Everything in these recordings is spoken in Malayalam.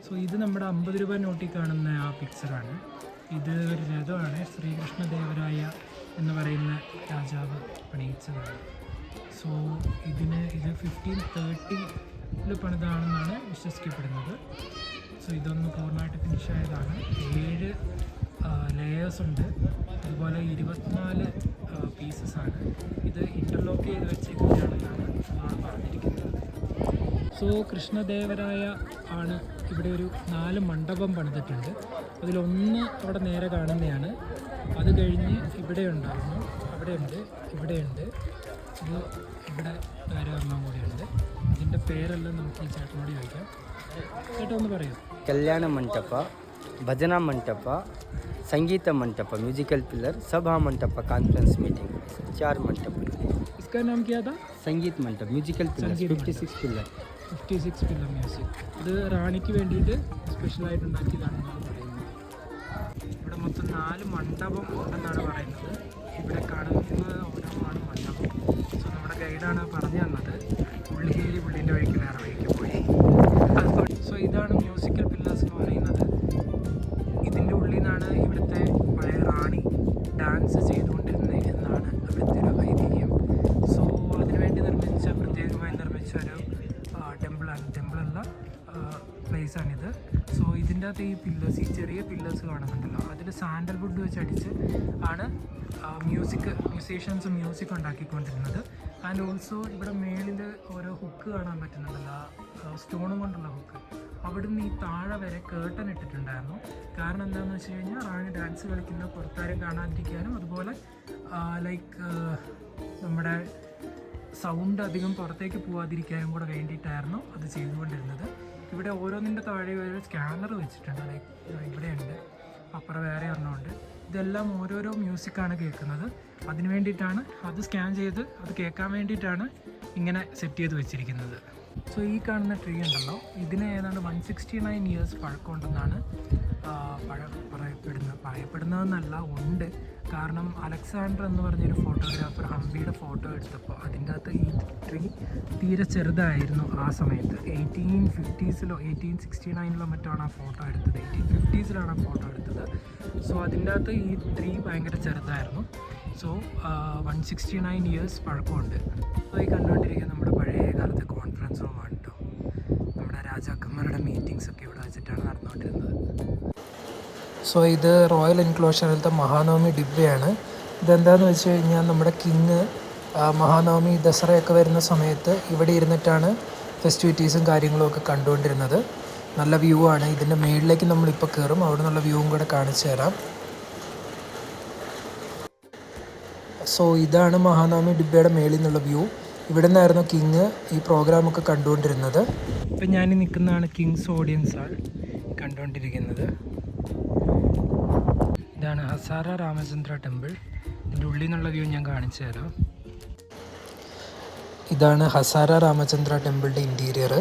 സോ ഇത് നമ്മുടെ 50 രൂപ നോട്ടിൽ കാണുന്ന ആ പിക്ചറാണ്. ഇത് ഒരു രഥമാണ്, ശ്രീകൃഷ്ണദേവരായ എന്ന് പറയുന്ന രാജാവ് പണിയിച്ചതാണ്. സോ ഇത് 1530 പണിതാണെന്നാണ് വിശ്വസിക്കപ്പെടുന്നത്. സോ ഇതൊന്ന് പൂർണ്ണമായിട്ട് ഫിനിഷായതാണ്. 7 ലെയേഴ്സ് ഉണ്ട്. അതുപോലെ 24 പീസസ് ആണ്. ഇത് ഇൻ്റർലോക്ക് ചെയ്ത് വെച്ചേക്കുകയാണെന്നാണ് നമ്മളോട് പറഞ്ഞിരിക്കുന്നത്. സോ കൃഷ്ണദേവരായ ആണ് ഇവിടെ ഒരു 4 മണ്ഡപം പണിതിട്ടുണ്ട്. അതിലൊന്ന് അവിടെ നേരെ കാണുന്നതാണ്. അത് കഴിഞ്ഞ് ഇവിടെ ഉണ്ടായിരുന്നു, അവിടെയുണ്ട്, ഇവിടെയുണ്ട്, ഇത് ഇവിടെ വേറെ ഒരെണ്ണം കൂടിയുണ്ട്. ഇതിൻ്റെ പേരെല്ലാം നമുക്ക് ഈ ചേട്ടനോട് ചോദിക്കാം. ചേട്ടാ ഒന്ന് പറയൂ. ಕಲ್ಯಾಣ ಮಂಟಪ, ಭಜನಾ ಮಂಟಪ, ಸಂಗೀತ ಮಂಟಪ, म्यूजिकल पिलर, सभा मंटप, कॉन्फ्रेंस मीटिंग, 4 मंटप. इसका नाम क्या था? संगीत मंटप, musical pillar, 56 pillar. 56 pillar music. ഇത് റാണിക്ക് വേണ്ടിയിട്ട് സ്പെഷ്യലായിട്ട് ഉണ്ടാക്കിയതാണെന്നാണ് പറയുന്നത്. ഇവിടെ മൊത്തം 4 മണ്ഡപം ഉണ്ടെന്നാണ് പറയുന്നത്. ഇവിടെ കാണുന്നത് ഓരോന്നാണ് മണ്ഡപം. സോ നമ്മുടെ ഗൈഡാണ് പറഞ്ഞു തന്നത്. പുള്ളി പുള്ളീൻ്റെ വഴിക്ക് വേറെ വഴിക്ക് പോയി. സോ ഇതാണ് മ്യൂസിക്കൽ പില്ലേഴ്സ് എന്ന് പറയുന്നത്. ഇതിൻ്റെ ഉള്ളിൽ നിന്നാണ് ഇവിടുത്തെ പഴയ റാണി ഡാൻസ് ചെയ്തുകൊണ്ടിരുന്നത് എന്നാണ് അവിടുത്തെ ഒരു ഐതിഹ്യം. സോ അതിനുവേണ്ടി പ്രത്യേകമായി നിർമ്മിച്ച ഒരു ടെമ്പിളല്ല പ്ലേസാണിത്. സോ ഇതിൻ്റെ അകത്ത് ഈ പില്ലേഴ്സ്, ഈ ചെറിയ പില്ലേഴ്സ് കാണുന്നുണ്ടല്ലോ, അതിൽ സാൻഡൽവുഡ് വെച്ച് അടിച്ച് ആണ് മ്യൂസീഷ്യൻസ് മ്യൂസിക് ഉണ്ടാക്കിക്കൊണ്ടിരുന്നത്. ആൻഡ് ഓൾസോ ഇവിടെ മേളിൽ ഓരോ ഹുക്ക് കാണാൻ പറ്റുന്നുണ്ടല്ലോ, സ്റ്റോണും കൊണ്ടുള്ള ഹുക്ക്. അവിടുന്ന് ഈ താഴെ വരെ കേട്ടൻ ഇട്ടിട്ടുണ്ടായിരുന്നു. കാരണം എന്താണെന്ന് വെച്ച് കഴിഞ്ഞാൽ റാണി ഡാൻസ് കളിക്കുന്ന പുറത്താരും കാണാതിരിക്കാനും, അതുപോലെ നമ്മുടെ സൗണ്ട് അധികം പുറത്തേക്ക് പോകാതിരിക്കാനും കൂടെ വേണ്ടിയിട്ടായിരുന്നു അത് ചെയ്തുകൊണ്ടിരുന്നത്. ഇവിടെ ഓരോന്നിൻ്റെ താഴെ ഒരു സ്കാനർ വെച്ചിട്ടുണ്ട്. ഇവിടെയുണ്ട്, അപ്പുറം വേറെ ഒരെണ്ണമുണ്ട്. ഇതെല്ലാം ഓരോരോ മ്യൂസിക്കാണ് കേൾക്കുന്നത്. അതിന് വേണ്ടിയിട്ടാണ്, അത് സ്കാൻ ചെയ്ത് അത് കേൾക്കാൻ വേണ്ടിയിട്ടാണ് ഇങ്ങനെ സെറ്റ് ചെയ്ത് വെച്ചിരിക്കുന്നത്. സോ ഈ കാണുന്ന ട്രീ ഉണ്ടല്ലോ, ഇതിന് ഏതാണ്ട് 169 ഇയേഴ്സ് പഴക്കമുണ്ടെന്നാണ് പറയപ്പെടുന്നതെന്നല്ല, ഉണ്ട്. കാരണം അലക്സാണ്ടർ എന്ന് പറഞ്ഞൊരു ഫോട്ടോഗ്രാഫർ ഹംപിയുടെ ഫോട്ടോ എടുത്തപ്പോൾ അതിൻ്റെ അകത്ത് ഈ ട്രീ തീരെ ചെറുതായിരുന്നു ആ സമയത്ത്. 1850s 1869 മറ്റാണ് ആ ഫോട്ടോ എടുത്തത്. 1850s ആ ഫോട്ടോ എടുത്തത്. സോ അതിൻ്റെ അകത്ത് ഈ ട്രീ ഭയങ്കര ചെറുതായിരുന്നു. സോ 169 ഇയേഴ്സ് പഴക്കമുണ്ട്. സോ ഈ കണ്ടുകൊണ്ടിരിക്കുന്ന നമ്മുടെ പഴയ കാലത്തെ കോൺഫറൻസ് റൂമാണ് കേട്ടോ. നമ്മുടെ രാജാക്കന്മാരുടെ മീറ്റിങ്സ് ഒക്കെ ഇവിടെ വെച്ചിട്ടാണ് നടന്നുകൊണ്ടിരുന്നത്. സോ ഇത് റോയൽ എൻക്ലോഷറിലത്തെ മഹാനവമി ഡിബ്ബയാണ്. ഇതെന്താണെന്ന് വെച്ച് കഴിഞ്ഞാൽ നമ്മുടെ കിങ് മഹാനവമി ദസറയൊക്കെ വരുന്ന സമയത്ത് ഇവിടെ ഇരുന്നിട്ടാണ് ഫെസ്റ്റിവിറ്റീസും കാര്യങ്ങളും ഒക്കെ കണ്ടുകൊണ്ടിരുന്നത്. നല്ല വ്യൂ ആണ്. ഇതിൻ്റെ മേളിലേക്ക് നമ്മളിപ്പോൾ കയറും. അവിടെ നിന്നുള്ള വ്യൂവും കൂടെ കാണിച്ചു തരാം. സോ ഇതാണ് മഹാനവമി ഡിബ്ബയുടെ മേളിൽ നിന്നുള്ള വ്യൂ. ഇവിടെ നിന്നായിരുന്നു കിങ് ഈ പ്രോഗ്രാമൊക്കെ കണ്ടുകൊണ്ടിരുന്നത്. ഇപ്പം ഞാൻ നിൽക്കുന്നതാണ് കിങ്സ് ഓഡിയൻസ് ഹാൾ കണ്ടുകൊണ്ടിരിക്കുന്നത്. ഇതാണ് ഹസാര രാമചന്ദ്ര ടെമ്പിൾ. ഇതിൻ്റെ ഉള്ളിൽ നിന്നുള്ള വ്യൂ ഞാൻ കാണിച്ചു തരാം. ഇതാണ് ഹസാര രാമചന്ദ്ര ടെമ്പിളിൻ്റെ ഇൻറ്റീരിയർ.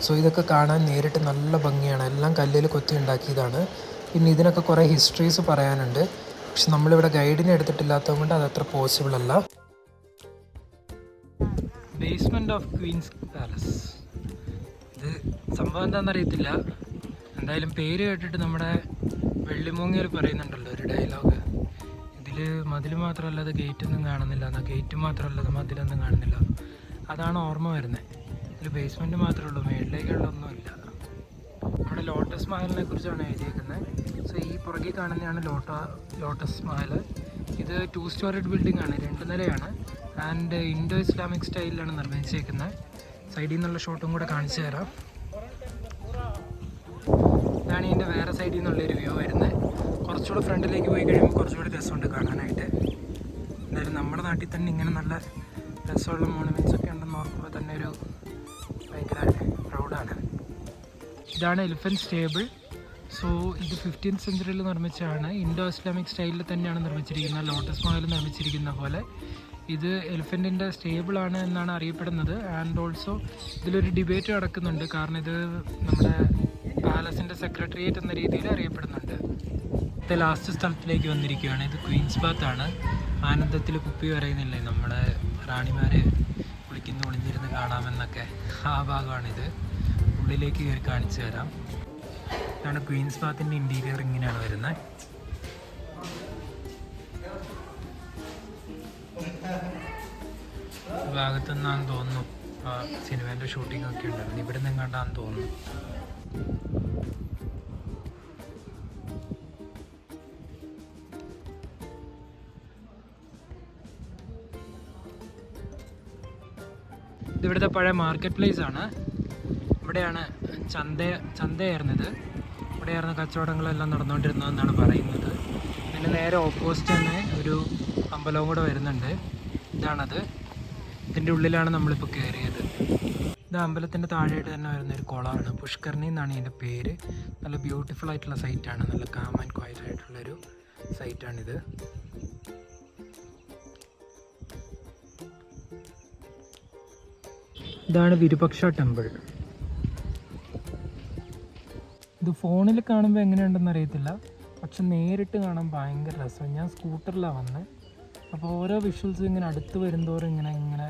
സോ ഇതൊക്കെ കാണാൻ നേരിട്ട് നല്ല ഭംഗിയാണ്. എല്ലാം കല്ലിൽ കൊത്തി ഉണ്ടാക്കിയതാണ്. പിന്നെ ഇതിനൊക്കെ കുറേ ഹിസ്റ്ററീസ് പറയാനുണ്ട്. പക്ഷെ നമ്മളിവിടെ ഗൈഡിനെ എടുത്തിട്ടില്ലാത്തത് കൊണ്ട് അതത്ര പോസിബിൾ അല്ല. Basement of queen's palace. ഇത് സംഭവം എന്താണെന്നറിയത്തില്ല. എന്തായാലും പേര് കേട്ടിട്ട് നമ്മുടെ വെള്ളിമൂങ്ങിയർ പറയുന്നുണ്ടല്ലോ ഒരു ഡയലോഗ്, ഇതിൽ മതിൽ മാത്രമല്ല അത് ഗേറ്റൊന്നും കാണുന്നില്ല, എന്നാൽ ഗേറ്റ് മാത്രമല്ല അത് മതിലൊന്നും കാണുന്നില്ല. അതാണ് ഓർമ്മ വരുന്നത്. ഇതിൽ ബേസ്മെൻറ്റ് മാത്രമേ ഉള്ളൂ, മേളിലേക്കുള്ളൊന്നുമില്ല. നമ്മുടെ ലോട്ടസ് മഹലിനെ കുറിച്ചാണ് എഴുതിയേക്കുന്നത്. സോ ഈ പുറകിൽ കാണുന്നതാണ് ലോട്ടസ് മഹൽ. ഇത് 2 സ്റ്റോറേഡ് ബിൽഡിംഗ് ആണ്, 2 നിലയാണ്. ആൻഡ് ഇൻഡോ ഇസ്ലാമിക് സ്റ്റൈലിലാണ് നിർമ്മിച്ചേക്കുന്നത്. സൈഡിൽ നിന്നുള്ള ഷോട്ടും കൂടെ കാണിച്ചു തരാം. ഇതാണ് ഇതിൻ്റെ വേറെ സൈഡിൽ നിന്നുള്ളൊരു വ്യൂ വരുന്നത്. കുറച്ചുകൂടെ ഫ്രണ്ടിലേക്ക് പോയി കഴിയുമ്പോൾ കുറച്ചുകൂടെ രസമുണ്ട് കാണാനായിട്ട്. എന്തായാലും നമ്മുടെ നാട്ടിൽ തന്നെ ഇങ്ങനെ നല്ല രസമുള്ള മോണുമെൻറ്റ്സ് ഒക്കെ ഉണ്ടെന്ന് ഓർക്കുമ്പോൾ തന്നെ ഒരു ഭയങ്കര പ്രൗഡാണ്. ഇതാണ് എലിഫൻറ്റ് സ്റ്റേബിൾ. സോ ഇത് 15th സെഞ്ച്വറിയിൽ നിർമ്മിച്ചതാണ്. ഇൻഡോ ഇസ്ലാമിക് സ്റ്റൈലിൽ തന്നെയാണ് നിർമ്മിച്ചിരിക്കുന്നത്. ലോട്ടസ് മഹൽ നിർമ്മിച്ചിരിക്കുന്ന പോലെ ഇത് എലിഫൻറ്റിൻ്റെ സ്റ്റേബിളാണ് എന്നാണ് അറിയപ്പെടുന്നത്. ആൻഡ് ഓൾസോ ഇതിലൊരു ഡിബേറ്റ് നടക്കുന്നുണ്ട്. കാരണം ഇത് നമ്മുടെ പാലസിൻ്റെ സെക്രട്ടേറിയറ്റ് എന്ന രീതിയിൽ അറിയപ്പെടുന്നുണ്ട്. ഇത് ലാസ്റ്റ് സ്ഥലത്തിലേക്ക് വന്നിരിക്കുകയാണ്. ഇത് ക്വീൻസ് ബാത്താണ്. ആനന്ദത്തിൽ കുപ്പി പറയുന്നില്ലേ, നമ്മുടെ റാണിമാർ കുളിക്കുന്ന ഒളിഞ്ഞിരുന്ന് കാണാമെന്നൊക്കെ, ആ ഭാഗമാണിത്. ഉള്ളിലേക്ക് കയറി കാണിച്ചു തരാം. ഇതാണ് ക്വീൻസ് ബാത്തിൻ്റെ ഇൻറ്റീരിയർ, ഇങ്ങനെയാണ് വരുന്നത്. ഭാഗത്തു നിന്നാന്ന് തോന്നുന്നു സിനിമേൻ്റെ ഷൂട്ടിംഗ് ഒക്കെ ഉണ്ടായിരുന്നു. ഇവിടെ നിന്ന് കണ്ടാന്ന് തോന്നുന്നു. ഇതിവിടുത്തെ പഴയ മാർക്കറ്റ് പ്ലേസ് ആണ്. ഇവിടെയാണ് ചന്തയായിരുന്നത്. ഇവിടെയായിരുന്നു കച്ചവടങ്ങളെല്ലാം നടന്നുകൊണ്ടിരുന്നതെന്നാണ് പറയുന്നത്. ഇതിന് നേരെ ഓപ്പോസിറ്റ് തന്നെ ഒരു അമ്പലവും കൂടെ വരുന്നുണ്ട്. ഇതാണത്. ഇതിൻ്റെ ഉള്ളിലാണ് നമ്മളിപ്പോൾ കയറിയത്. ഇത് അമ്പലത്തിൻ്റെ താഴെയായിട്ട് തന്നെ വരുന്നൊരു കുളമാണ്. പുഷ്കർണി എന്നാണ് ഇതിൻ്റെ പേര്. നല്ല ബ്യൂട്ടിഫുൾ ആയിട്ടുള്ള സൈറ്റാണ്. നല്ല കാം ആൻഡ് ക്വയറ്റ് ആയിട്ടുള്ളൊരു സൈറ്റാണിത്. ഇതാണ് വിരുപക്ഷ ടെമ്പിൾ. ഇത് ഫോണിൽ കാണുമ്പോൾ എങ്ങനെയുണ്ടെന്ന് അറിയത്തില്ല, പക്ഷെ നേരിട്ട് കാണാൻ ഭയങ്കര രസമാണ്. ഞാൻ സ്കൂട്ടറിലാണ് വന്നത്. അപ്പോൾ ഓരോ വിഷ്വൽസും ഇങ്ങനെ അടുത്ത് വരുന്തോറും ഇങ്ങനെ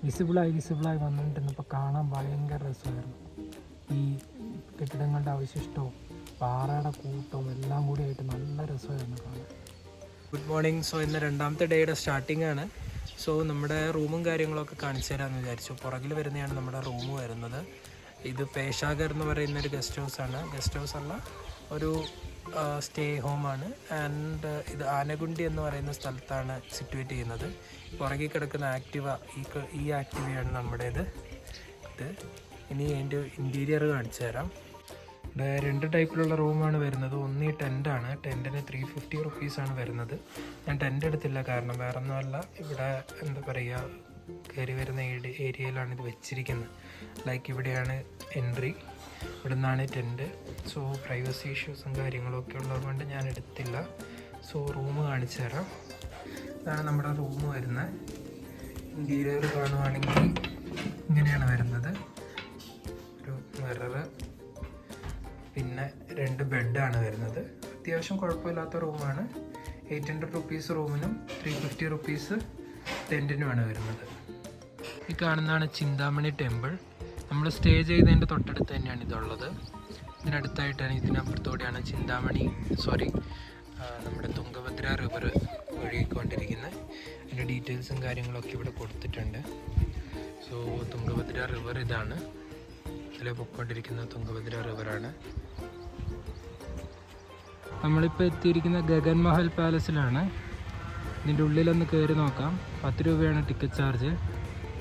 വിസിബിളായി വന്നിട്ടുണ്ടപ്പോൾ കാണാൻ ഭയങ്കര രസമായിരുന്നു. ഈ കെട്ടിടങ്ങളുടെ അവശിഷ്ടവും പാറയുടെ കൂട്ടവും എല്ലാം കൂടി ആയിട്ട് നല്ല രസമായിരുന്നു കാണാൻ. Good morning. സോ ഇന്ന് രണ്ടാമത്തെ ഡേയുടെ സ്റ്റാർട്ടിംഗ് ആണ്. സോ നമ്മുടെ റൂമും കാര്യങ്ങളൊക്കെ കാണിച്ചു തരാമെന്ന് വിചാരിച്ചു. പുറകിൽ വരുന്നതാണ് നമ്മുടെ റൂം വരുന്നത്. ഇത് പേശാഗർ എന്ന് പറയുന്നൊരു ഗസ്റ്റ് ഹൗസാണ്. ഗസ്റ്റ് ഹൗസ് അല്ല, ഒരു സ്റ്റേ ഹോമാണ്. ആൻഡ് ഇത് ആനഗുണ്ടി എന്ന് പറയുന്ന സ്ഥലത്താണ് സിറ്റുവേറ്റ് ചെയ്യുന്നത്. പുറകിൽ കിടക്കുന്ന ആക്ടിവ, ഈ ആക്ടിവയാണ് നമ്മുടേത്. ഇത് ഇനി അതിൻ്റെ ഇൻറ്റീരിയർ കാണിച്ചു തരാം. ഇവിടെ 2 ടൈപ്പിലുള്ള റൂമാണ് വരുന്നത്. ഒന്ന് ഈ ടെൻ്റാണ്. ടെൻറ്റിന് 350 റുപ്പീസാണ് വരുന്നത്. ഞാൻ ടെൻ്റ് എടുത്തില്ല, കാരണം വേറെ ഒന്നുമല്ല, ഇവിടെ എന്താ പറയുക, കയറി വരുന്ന ഏരിയയിലാണ് ഇത് വെച്ചിരിക്കുന്നത്. ലൈക്ക് ഇവിടെയാണ് എൻട്രി, ഇവിടെ നിന്നാണ് ടെൻറ്റ്. സോ പ്രൈവസി ഇഷ്യൂസും കാര്യങ്ങളൊക്കെ ഉള്ളതുകൊണ്ട് ഞാൻ എടുത്തില്ല. സോ റൂം കാണിച്ചു തരാം. ഇതാണ് നമ്മുടെ റൂം വരുന്നത്. ഇൻറ്റീരിയർ കാണുവാണെങ്കിൽ ഇങ്ങനെയാണ് വരുന്നത്. ഒരു മിററ്, പിന്നെ 2 ബെഡാണ് വരുന്നത്. അത്യാവശ്യം കുഴപ്പമില്ലാത്ത റൂമാണ്. 800 റുപ്പീസ് റൂമിനും 350 റുപ്പീസ് ടെൻറ്റിനുമാണ് വരുന്നത്. ഈ കാണുന്നതാണ് ചിന്താമണി ടെമ്പിൾ. നമ്മൾ സ്റ്റേ ചെയ്തതിൻ്റെ തൊട്ടടുത്ത് തന്നെയാണ് ഇതുള്ളത്. ഇതിനടുത്തായിട്ടാണ്, ഇതിനപ്പുറത്തോടെയാണ് നമ്മുടെ തുംഗഭദ്ര റിവർ ഒഴുകിക്കൊണ്ടിരിക്കുന്നത്. അതിൻ്റെ ഡീറ്റെയിൽസും കാര്യങ്ങളൊക്കെ ഇവിടെ കൊടുത്തിട്ടുണ്ട്. സോ തുംഗഭദ്ര റിവർ ഇതാണ്. ഇതിൽ പൊയ്ക്കൊണ്ടിരിക്കുന്ന തുംഗഭദ്ര റിവറാണ്. നമ്മളിപ്പോൾ എത്തിയിരിക്കുന്ന ഗഗൻ മഹൽ പാലസിലാണ്. ഇതിൻ്റെ ഉള്ളിലൊന്ന് കയറി നോക്കാം. 10 രൂപയാണ് ടിക്കറ്റ് ചാർജ്.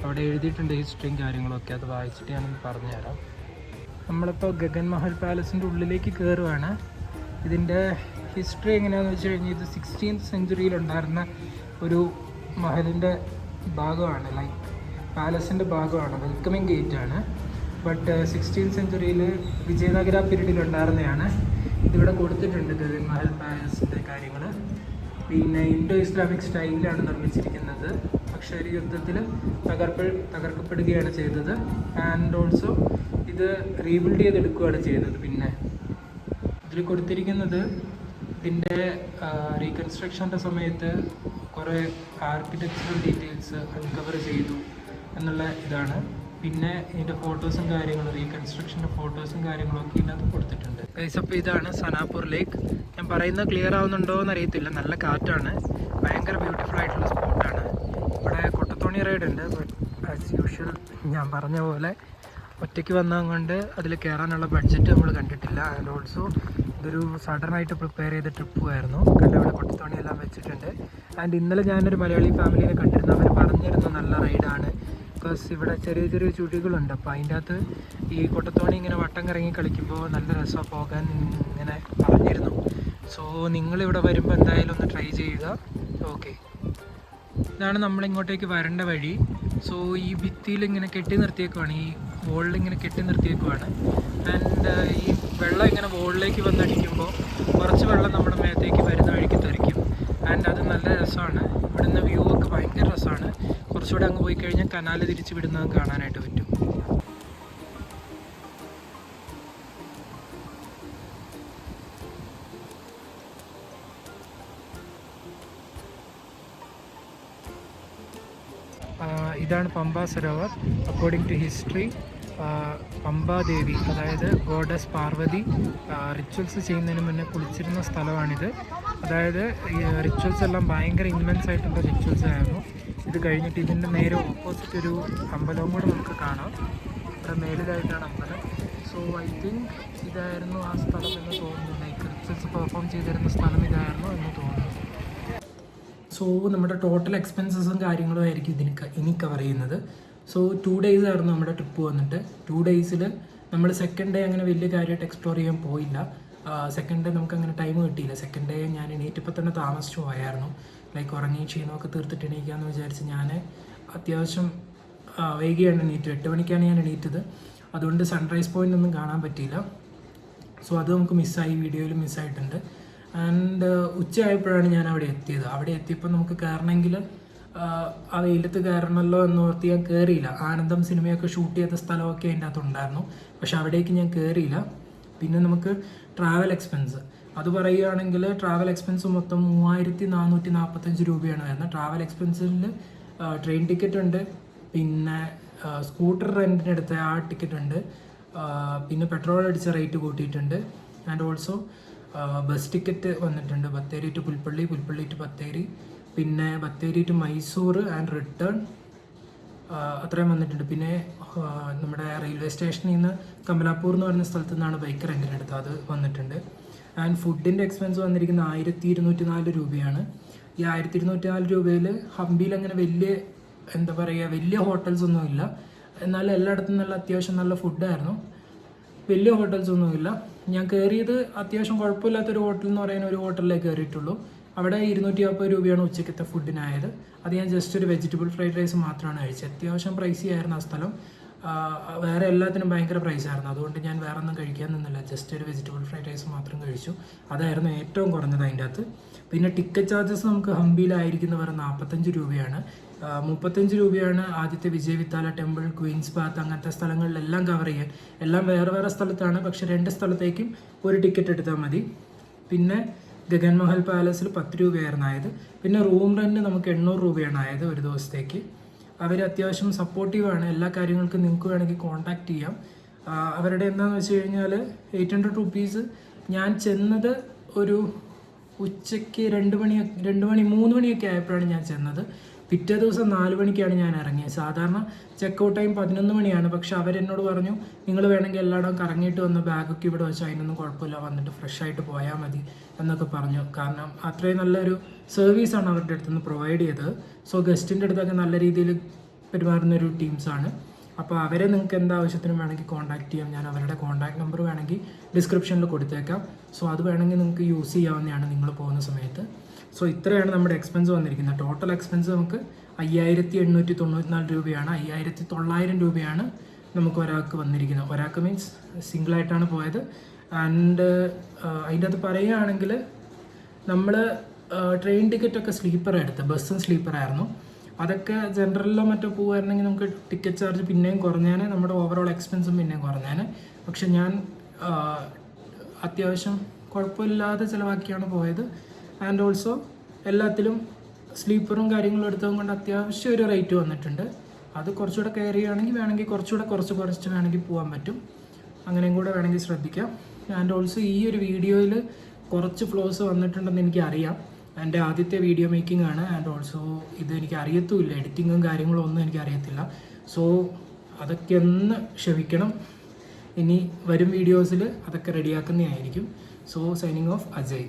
അവിടെ എഴുതിയിട്ടുണ്ട് ഹിസ്റ്ററിയും കാര്യങ്ങളൊക്കെ. അത് വായിച്ചിട്ട് ഞാനൊന്ന് പറഞ്ഞുതരാം. നമ്മളിപ്പോൾ ഗഗൻ മഹൽ പാലസിൻ്റെ ഉള്ളിലേക്ക് കയറുവാണ്. ഇതിൻ്റെ ഹിസ്റ്ററി എങ്ങനെയാണെന്ന് വെച്ച് കഴിഞ്ഞാൽ, ഇത് 16th സെഞ്ച്വറിയിൽ ഉണ്ടായിരുന്ന ഒരു മഹലിൻ്റെ ഭാഗമാണ്. ലൈക്ക് പാലസിൻ്റെ ഭാഗമാണ്. വെൽക്കമിങ് ഗേറ്റാണ്. ബട്ട് 16th സെഞ്ച്വറിയിൽ വിജയനഗര പീരീഡിൽ ഉണ്ടായിരുന്നതാണ്. ഇതിവിടെ കൊടുത്തിട്ടുണ്ട് ഗഗൻ മഹൽ പാലസിൻ്റെ കാര്യങ്ങൾ. പിന്നെ ഇൻഡോ ഇസ്ലാമിക് സ്റ്റൈലിലാണ് നിർമ്മിച്ചിരിക്കുന്നത്. പക്ഷേ ഒരു യുദ്ധത്തിൽ തകർക്കപ്പെടുകയാണ് ചെയ്തത്. ആൻഡ് ഓൾസോ ഇത് റീബിൽഡ് ചെയ്തെടുക്കുകയാണ് ചെയ്തത്. പിന്നെ ഇതിൽ കൊടുത്തിരിക്കുന്നത് ഇതിൻ്റെ റീകൺസ്ട്രക്ഷൻ്റെ സമയത്ത് കുറേ ആർക്കിടെക്ചറൽ ഡീറ്റെയിൽസ് അൺകവർ ചെയ്തു എന്നുള്ള ഇതാണ്. പിന്നെ ഇതിൻ്റെ ഫോട്ടോസും കാര്യങ്ങളും, റീകൺസ്ട്രക്ഷൻ്റെ ഫോട്ടോസും കാര്യങ്ങളൊക്കെ ഇതിനകത്ത് കൊടുത്തിട്ടുണ്ട്. അപ്പോൾ ഇതാണ് സനാപൂർ ലേക്ക്. ഞാൻ പറയുന്നത് ക്ലിയർ ആവുന്നുണ്ടോ എന്നറിയത്തില്ല. നല്ല കാറ്റാണ്. ഭയങ്കര ബ്യൂട്ടിഫുൾ ആയിട്ടുള്ള സ്പോട്ടാണ്. ഇവിടെ കൊട്ടത്തോണി റൈഡ് ഉണ്ട്. ബട്ട് ആസ് യൂഷ്വൽ ഞാൻ പറഞ്ഞ പോലെ ഒറ്റയ്ക്ക് വന്നതുകൊണ്ട് അതിൽ കയറാനുള്ള ബഡ്ജറ്റ് നമ്മൾ കണ്ടിട്ടില്ല. ആൻഡ് ഓൾസോ ഇതൊരു സഡനായിട്ട് പ്രിപ്പയർ ചെയ്ത ട്രിപ്പുമായിരുന്നു. ഇവിടെ കൊട്ടത്തോണിയെല്ലാം വെച്ചിട്ടുണ്ട്. ആൻഡ് ഇന്നലെ ഞാനൊരു മലയാളി ഫാമിലിയെ കണ്ടിരുന്നു. അവർ പറഞ്ഞിരുന്നു നല്ല റൈഡാണ്. ബിക്കോസ് ഇവിടെ ചെറിയ ചെറിയ ചുഴികളുണ്ട്. അപ്പോൾ അതിൻ്റെ അകത്ത് ഈ കൊട്ടത്തോണി ഇങ്ങനെ വട്ടം കറങ്ങി കളിക്കുമ്പോൾ നല്ല രസമാണ് പോകാൻ ഇങ്ങനെ പറഞ്ഞിരുന്നു. സോ നിങ്ങളിവിടെ വരുമ്പോൾ എന്തായാലും ഒന്ന് ട്രൈ ചെയ്യുക. ഓക്കെ, ഇതാണ് നമ്മളിങ്ങോട്ടേക്ക് വരേണ്ട വഴി. സോ ഈ ഭിത്തിയിൽ ഇങ്ങനെ കെട്ടി നിർത്തിയേക്കുവാണ്, ഈ വോളിൽ ഇങ്ങനെ കെട്ടി നിർത്തിയേക്കുവാണ്. ആൻഡ് ഈ വെള്ളം ഇങ്ങനെ വോളിലേക്ക് വന്നടിക്കുമ്പോൾ കുറച്ച് വെള്ളം നമ്മുടെ മേത്തേക്ക് വരുന്ന വഴിക്ക് തെറിക്കും. ആൻഡ് അത് നല്ല രസമാണ്. ഇവിടുന്ന് വ്യൂ ഒക്കെ ഭയങ്കര രസമാണ്. കുറച്ചുകൂടെ അങ്ങ് പോയി കഴിഞ്ഞാൽ കനാല് തിരിച്ച് വിടുന്നത് കാണാനായിട്ട് പറ്റും. ഇതാണ് Pampa Sarovar. According to history Pampadevi, അതായത് ഗോഡസ് പാർവതി റിച്വൽസ് ചെയ്യുന്നതിന് മുന്നേ കുളിച്ചിരുന്ന സ്ഥലമാണിത്. അതായത് ഈ റിച്വൽസ് എല്ലാം ഭയങ്കര ഇൻവെൻസ് ആയിട്ടുള്ള റിച്വൽസ് ആയിരുന്നു. ഇത് കഴിഞ്ഞിട്ട് ഇതിൻ്റെ നേരെ ഓപ്പോസിറ്റ് ഒരു അമ്പലവും കൂടെ നമുക്ക് കാണാം. ഇവിടെ മേലിലായിട്ടാണ് അമ്പലം. സോ ഐ തിങ്ക് ഇതായിരുന്നു ആ സ്ഥലം എന്ന് തോന്നുന്നു. ലൈക്ക് റിച്വൽസ് പെർഫോം ചെയ്തിരുന്ന സ്ഥലം ഇതായിരുന്നു എന്ന് തോന്നുന്നു. സോ നമ്മുടെ ടോട്ടൽ എക്സ്പെൻസസും കാര്യങ്ങളും ആയിരിക്കും ഇനി കവർ ചെയ്യുന്നത്. സോ 2 days ആയിരുന്നു നമ്മുടെ ട്രിപ്പ് വന്നിട്ട്. 2 days നമ്മൾ സെക്കൻഡ് ഡേ അങ്ങനെ വലിയ കാര്യമായിട്ട് എക്സ്പ്ലോർ ചെയ്യാൻ പോയില്ല. സെക്കൻഡ് ഡേ നമുക്ക് അങ്ങനെ ടൈം കിട്ടിയില്ല. സെക്കൻഡ് ഡേ ഞാൻ എണീറ്റപ്പോൾ തന്നെ താമസിച്ചു പോയായിരുന്നു. ലൈക്ക് ഉറങ്ങി ക്ഷീണമൊക്കെ തീർത്തിട്ട് എണീക്കാമെന്ന് വിചാരിച്ച് ഞാൻ അത്യാവശ്യം വൈകിയാണ് എണീറ്റത്. 8 മണിക്കാണ് ഞാൻ എണീറ്റത്. അതുകൊണ്ട് സൺറൈസ് പോയിൻ്റ് ഒന്നും കാണാൻ പറ്റിയില്ല. സോ അത് നമുക്ക് മിസ്സായി, വീഡിയോയിൽ മിസ്സായിട്ടുണ്ട്. ആൻഡ് ഉച്ചയായപ്പോഴാണ് ഞാൻ അവിടെ എത്തിയത്. അവിടെ എത്തിയപ്പോൾ നമുക്ക് കയറണമെങ്കിൽ ആ വെയിലത്ത് കയറണമല്ലോ എന്ന് ഓർത്ത് ഞാൻ കയറിയില്ല. ആനന്ദം സിനിമയൊക്കെ ഷൂട്ട് ചെയ്ത സ്ഥലമൊക്കെ അതിൻ്റെ അകത്തുണ്ടായിരുന്നു. പക്ഷെ അവിടേക്ക് ഞാൻ കയറിയില്ല. പിന്നെ നമുക്ക് ട്രാവൽ എക്സ്പെൻസ് അത് പറയുകയാണെങ്കിൽ ട്രാവൽ എക്സ്പെൻസ് മൊത്തം 3445 രൂപയാണ് വരുന്നത്. ട്രാവൽ എക്സ്പെൻസിൽ ട്രെയിൻ ടിക്കറ്റ് ഉണ്ട്, പിന്നെ സ്കൂട്ടർ റെൻറ്റിനെടുത്ത ആ ടിക്കറ്റ് ഉണ്ട്, പിന്നെ പെട്രോൾ അടിച്ച റേറ്റ് കൂട്ടിയിട്ടുണ്ട്. ആൻഡ് ഓൾസോ ബസ് ടിക്കറ്റ് വന്നിട്ടുണ്ട്. ബത്തേരി ടു പുൽപ്പള്ളി, പുൽപ്പള്ളി ടു ബത്തേരി, പിന്നെ Bathery to Mysore and return, അത്രയും വന്നിട്ടുണ്ട്. പിന്നെ നമ്മുടെ റെയിൽവേ സ്റ്റേഷനിൽ നിന്ന് കമലാപൂർ എന്ന് പറയുന്ന സ്ഥലത്തു നിന്നാണ് ബൈക്ക് റെൻറ്റിനെടുത്തത്, അത് വന്നിട്ടുണ്ട്. ആൻഡ് ഫുഡിൻ്റെ എക്സ്പെൻസ് വന്നിരിക്കുന്നത് 1204 രൂപയാണ്. ഈ 1204 രൂപയിൽ ഹംപിയിൽ അങ്ങനെ വലിയ എന്താ പറയുക വലിയ ഹോട്ടൽസ് ഒന്നുമില്ല. എന്നാൽ എല്ലായിടത്തും നല്ല അത്യാവശ്യം നല്ല ഫുഡായിരുന്നു. വലിയ ഹോട്ടൽസ് ഒന്നുമില്ല. ഞാൻ കയറിയത് അത്യാവശ്യം കുഴപ്പമില്ലാത്തൊരു ഹോട്ടൽ എന്ന് പറയുന്ന ഒരു ഹോട്ടലിലേ കയറിയിട്ടുള്ളൂ. അവിടെ 240 രൂപയാണ് ഉച്ചക്കത്തെ ഫുഡിനായത്. അത് ഞാൻ ജസ്റ്റ് ഒരു വെജിറ്റബിൾ ഫ്രൈഡ് റൈസ് മാത്രമാണ് കഴിച്ചത്. അത്യാവശ്യം പ്രൈസി ആയിരുന്നു ആ സ്ഥലം. വേറെ എല്ലാത്തിനും ഭയങ്കര പ്രൈസായിരുന്നു. അതുകൊണ്ട് ഞാൻ വേറെ ഒന്നും കഴിക്കാൻ നിന്നില്ല. ജസ്റ്റ് ഒരു വെജിറ്റബിൾ ഫ്രൈഡ് റൈസ് മാത്രം കഴിച്ചു. അതായിരുന്നു ഏറ്റവും കുറഞ്ഞത് അതിൻ്റെ അകത്ത്. പിന്നെ ടിക്കറ്റ് ചാർജസ് നമുക്ക് ഹംപിയിലായിരിക്കുന്ന വേറെ 45 രൂപയാണ്. 35 രൂപയാണ് ആദ്യത്തെ Vijay Vittala temple, Queen's path അങ്ങനത്തെ സ്ഥലങ്ങളിലെല്ലാം കവർ ചെയ്യാൻ. എല്ലാം വേറെ വേറെ സ്ഥലത്താണ്, പക്ഷെ 2 സ്ഥലത്തേക്കും ഒരു ടിക്കറ്റ് എടുത്താൽ മതി. പിന്നെ ഗഗൻ മഹൽ പാലസിൽ 10 രൂപയായിരുന്നു ആയത്. പിന്നെ റൂം റെൻറ്റ് നമുക്ക് 800 രൂപയാണ് ആയത് ഒരു ദിവസത്തേക്ക്. അവർ അത്യാവശ്യം സപ്പോർട്ടീവാണ്. എല്ലാ കാര്യങ്ങൾക്കും നിങ്ങൾക്ക് വേണമെങ്കിൽ കോൺടാക്റ്റ് ചെയ്യാം. അവരുടെ എന്താണെന്ന് വെച്ച് കഴിഞ്ഞാൽ 800 റുപ്പീസ്. ഞാൻ ചെന്നത് ഒരു ഉച്ചയ്ക്ക് 2 മണി 3 മണിയൊക്കെ ആയപ്പോഴാണ് ഞാൻ ചെന്നത്. പിറ്റേ ദിവസം 4 മണിക്കാണ് ഞാൻ ഇറങ്ങിയത്. സാധാരണ ചെക്കൗട്ട് ടൈം 11 മണിയാണ്. പക്ഷെ അവരെന്നോട് പറഞ്ഞു നിങ്ങൾ വേണമെങ്കിൽ എല്ലായിടവും കറങ്ങിയിട്ട് വന്ന് ബാഗൊക്കെ ഇവിടെ വെച്ച് അതിനൊന്നും കുഴപ്പമില്ല, വന്നിട്ട് ഫ്രഷ് ആയിട്ട് പോയാൽ മതി എന്നൊക്കെ പറഞ്ഞു. കാരണം അത്രയും നല്ലൊരു സർവീസാണ് അവരുടെ അടുത്ത് നിന്ന് പ്രൊവൈഡ് ചെയ്തത്. സോ ഗസ്റ്റിൻ്റെ അടുത്തൊക്കെ നല്ല രീതിയിൽ പെരുമാറുന്നൊരു ടീംസാണ്. അപ്പോൾ അവരെ നിങ്ങൾക്ക് എന്താവശ്യത്തിനും വേണമെങ്കിൽ കോൺടാക്റ്റ് ചെയ്യാം. ഞാൻ അവരുടെ കോൺടാക്ട് നമ്പർ വേണമെങ്കിൽ ഡിസ്ക്രിപ്ഷനിൽ കൊടുത്തേക്കാം. സോ അത് വേണമെങ്കിൽ നിങ്ങൾക്ക് യൂസ് ചെയ്യാവുന്നതാണ് നിങ്ങൾ പോകുന്ന സമയത്ത്. സോ ഇത്രയാണ് നമ്മുടെ എക്സ്പെൻസ് വന്നിരിക്കുന്നത്. ടോട്ടൽ എക്സ്പെൻസ് നമുക്ക് 5894 രൂപയാണ്. 5900 രൂപയാണ് നമുക്ക് ഒരാൾക്ക് വന്നിരിക്കുന്നത്. ഒരാൾക്ക് മീൻസ് സിംഗിളായിട്ടാണ് പോയത്. ആൻഡ് അതിൻ്റെ അത് പറയുകയാണെങ്കിൽ നമ്മൾ ട്രെയിൻ ടിക്കറ്റൊക്കെ സ്ലീപ്പർ എടുത്ത്, ബസ്സും സ്ലീപ്പറായിരുന്നു. അതൊക്കെ ജനറലിലോ മറ്റോ പോകുമായിരുന്നെങ്കിൽ നമുക്ക് ടിക്കറ്റ് ചാർജ് പിന്നെയും കുറഞ്ഞേനെ, നമ്മുടെ ഓവറോൾ എക്സ്പെൻസും പിന്നെയും കുറഞ്ഞേനെ. പക്ഷെ ഞാൻ അത്യാവശ്യം കുഴപ്പമില്ലാതെ ചിലവാക്കിയാണ് പോയത്. ആൻഡ് ഓൾസോ എല്ലാത്തിലും സ്ലീപ്പറും കാര്യങ്ങളും എടുത്തതും കൊണ്ട് അത്യാവശ്യം ഒരു റേറ്റ് വന്നിട്ടുണ്ട്. അത് കുറച്ചുകൂടെ കെയർ ചെയ്യുകയാണെങ്കിൽ വേണമെങ്കിൽ കുറച്ചുകൂടെ കുറച്ച് വേണമെങ്കിൽ പോകാൻ പറ്റും. അങ്ങനെയും കൂടെ വേണമെങ്കിൽ ശ്രദ്ധിക്കാം. ആൻഡ് ഓൾസോ ഈ ഒരു വീഡിയോയിൽ കുറച്ച് ഫ്ലോസ് വന്നിട്ടുണ്ടെന്ന് എനിക്കറിയാം. എൻ്റെ ആദ്യത്തെ വീഡിയോ മേക്കിംഗ് ആണ്. ആൻഡ് ഓൾസോ ഇത് എനിക്ക് അറിയത്തുമില്ല, എഡിറ്റിങ്ങും കാര്യങ്ങളും ഒന്നും എനിക്കറിയത്തില്ല. സോ അതൊക്കെ ഒന്ന് ക്ഷമിക്കണം. ഇനി വരും വീഡിയോസിൽ അതൊക്കെ റെഡിയാക്കുന്നതായിരിക്കും. So signing off Ajay.